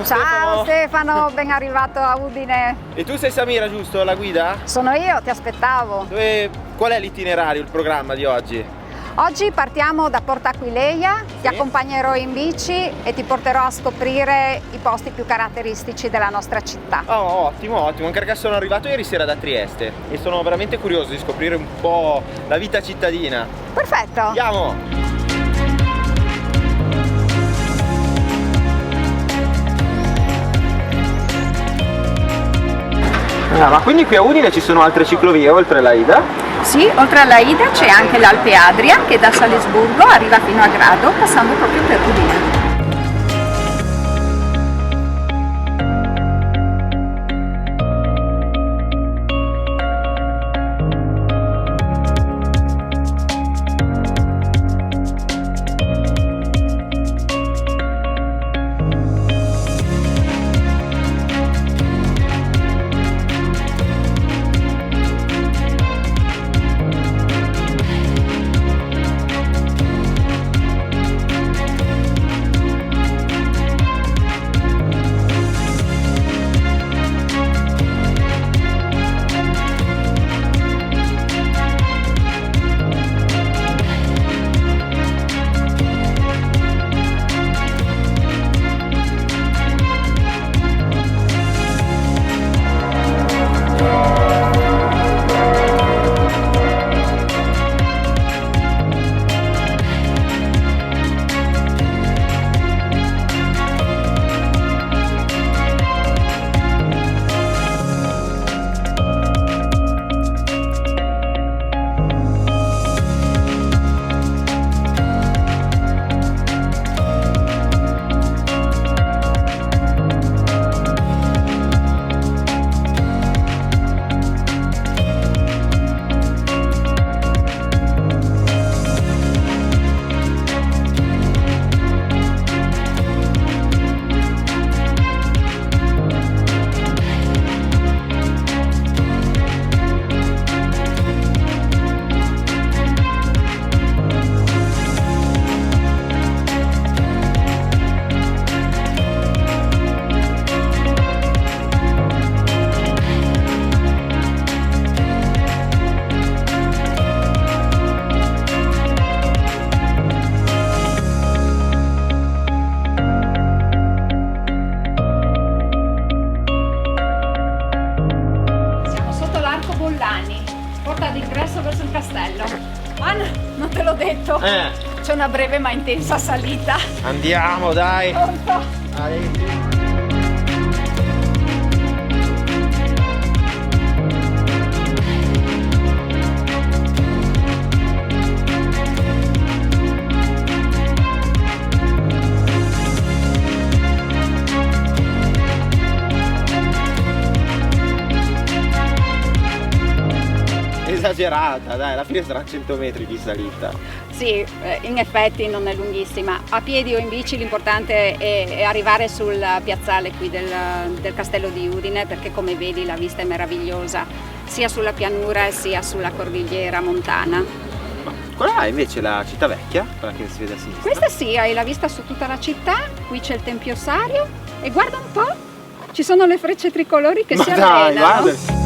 sono Ciao Stefano. Stefano, ben arrivato a Udine. E tu sei Samira, giusto? La guida? Sono io, ti aspettavo. Qual è l'itinerario, il programma di oggi? Oggi partiamo da Porta Aquileia, ti Sì. accompagnerò in bici e ti porterò a scoprire i posti più caratteristici della nostra città. Oh, ottimo, ottimo, anche perché sono arrivato ieri sera da Trieste e sono veramente curioso di scoprire un po' la vita cittadina. Perfetto! Andiamo! Ma quindi qui a Udine ci sono altre ciclovie oltre la Ida? Sì, oltre alla Ida c'è anche l'Alpe Adria che da Salisburgo arriva fino a Grado passando proprio per Udine. Porta d'ingresso verso il castello. Non te l'ho detto. C'è una breve ma intensa salita. Andiamo, dai. Pronto? Dai. Esagerata, dai, alla fine saranno 100 metri di salita. Sì, in effetti non è lunghissima. A piedi o in bici l'importante è arrivare sul piazzale qui del castello di Udine, perché come vedi la vista è meravigliosa, sia sulla pianura sia sulla cordigliera montana. Ma quella è invece la città vecchia, quella che si vede a sinistra? Questa sì, hai la vista su tutta la città, qui c'è il Tempio Sario e guarda un po', ci sono le frecce tricolori che si allenano. Guarda.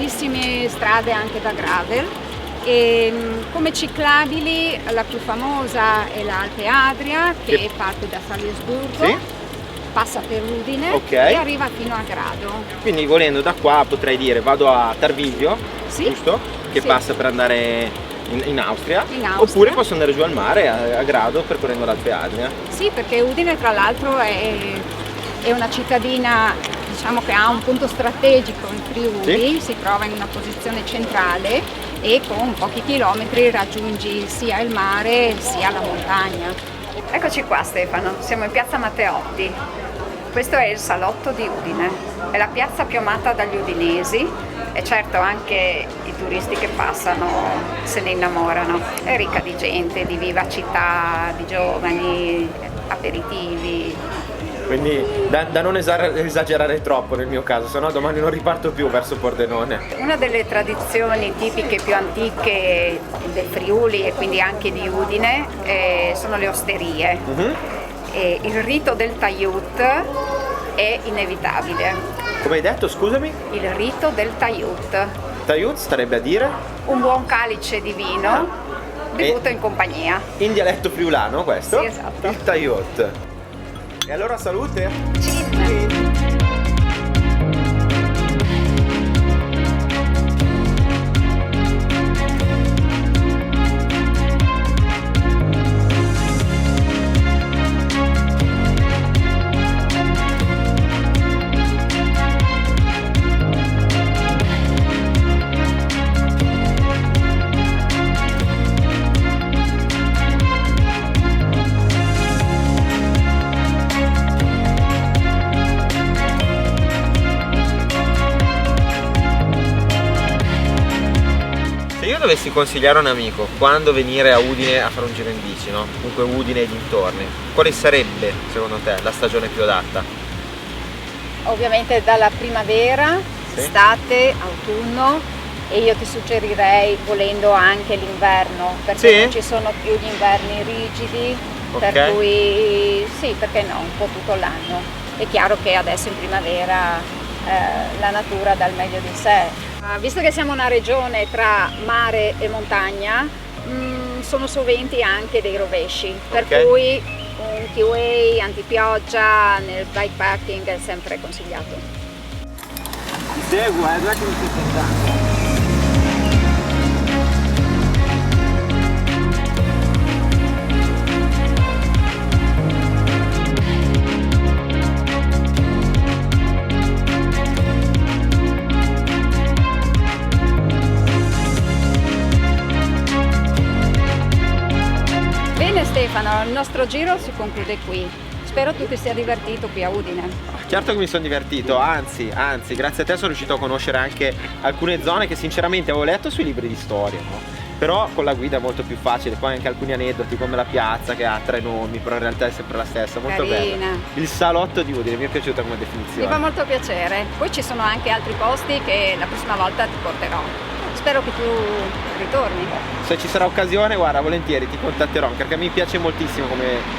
bellissime strade anche da gravel. E come ciclabili la più famosa è l'Alpe Adria che parte da Salisburgo, Sì. passa per Udine Ok. e arriva fino a Grado. Quindi volendo da qua potrei dire vado a Tarviglio, Sì. giusto? Che Sì. passa per andare in Austria. In Austria. Oppure posso andare giù al mare a Grado percorrendo l'Alpe Adria. Sì, perché Udine tra l'altro è una cittadina, diciamo, che ha un punto strategico in Friuli, si trova in una posizione centrale e con pochi chilometri raggiungi sia il mare sia la montagna. Eccoci qua Stefano, siamo in piazza Matteotti. Questo è il salotto di Udine, è la piazza più amata dagli udinesi e certo anche i turisti che passano se ne innamorano. È ricca di gente, di vivacità, di giovani, aperitivi. Quindi da non esagerare troppo nel mio caso, sennò domani non riparto più verso Pordenone. Una delle tradizioni tipiche più antiche del Friuli e quindi anche di Udine sono le osterie. E il rito del Taiut è inevitabile. Come hai detto, scusami? Il rito del Taiut, Taiut starebbe a dire? un buon calice di vino bevuto in compagnia. In dialetto friulano questo? Sì, esatto. Il Taiut. E allora salute! Cin. Se io dovessi consigliare a un amico quando venire a Udine a fare un giro in bici, no? Comunque Udine e dintorni, quale sarebbe secondo te la stagione più adatta? Ovviamente dalla primavera, Sì. estate, autunno e io ti suggerirei volendo anche l'inverno perché Sì? non ci sono più gli inverni rigidi, Ok. per cui sì, perché no, un po' tutto l'anno. È chiaro che adesso in primavera la natura dà il meglio di sé. Visto che siamo una regione tra mare e montagna, sono soventi anche dei rovesci, per Ok. cui un Keyway antipioggia nel bikepacking è sempre consigliato. Guarda che mi stai sentendo. Bene Stefano, il nostro giro si conclude qui. Spero tu ti sia divertito qui a Udine. Certo che mi sono divertito, anzi, grazie a te sono riuscito a conoscere anche alcune zone che sinceramente avevo letto sui libri di storia, no? Però con la guida è molto più facile, poi anche alcuni aneddoti come la piazza che ha 3 nomi, però in realtà è sempre la stessa, molto Carina. bella. Il salotto di Udine, mi è piaciuta come Mi definizione. fa molto piacere. Poi ci sono anche altri posti che la prossima volta ti porterò. Spero che tu ritorni. Se ci sarà occasione, guarda, volentieri ti contatterò, perché mi piace moltissimo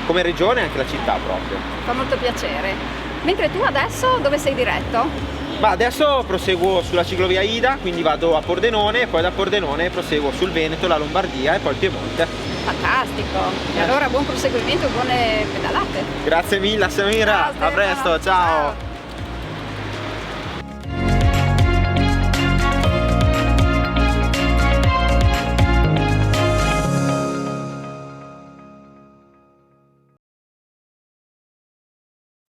come regione e anche la città proprio. Fa molto piacere. Mentre tu adesso dove sei diretto? Ma adesso proseguo sulla ciclovia Ida, quindi vado a Pordenone e poi da Pordenone proseguo sul Veneto, la Lombardia e poi il Piemonte. Fantastico. E allora buon proseguimento e buone pedalate. Grazie mille Samira, Ciao, a Stefano. presto, ciao.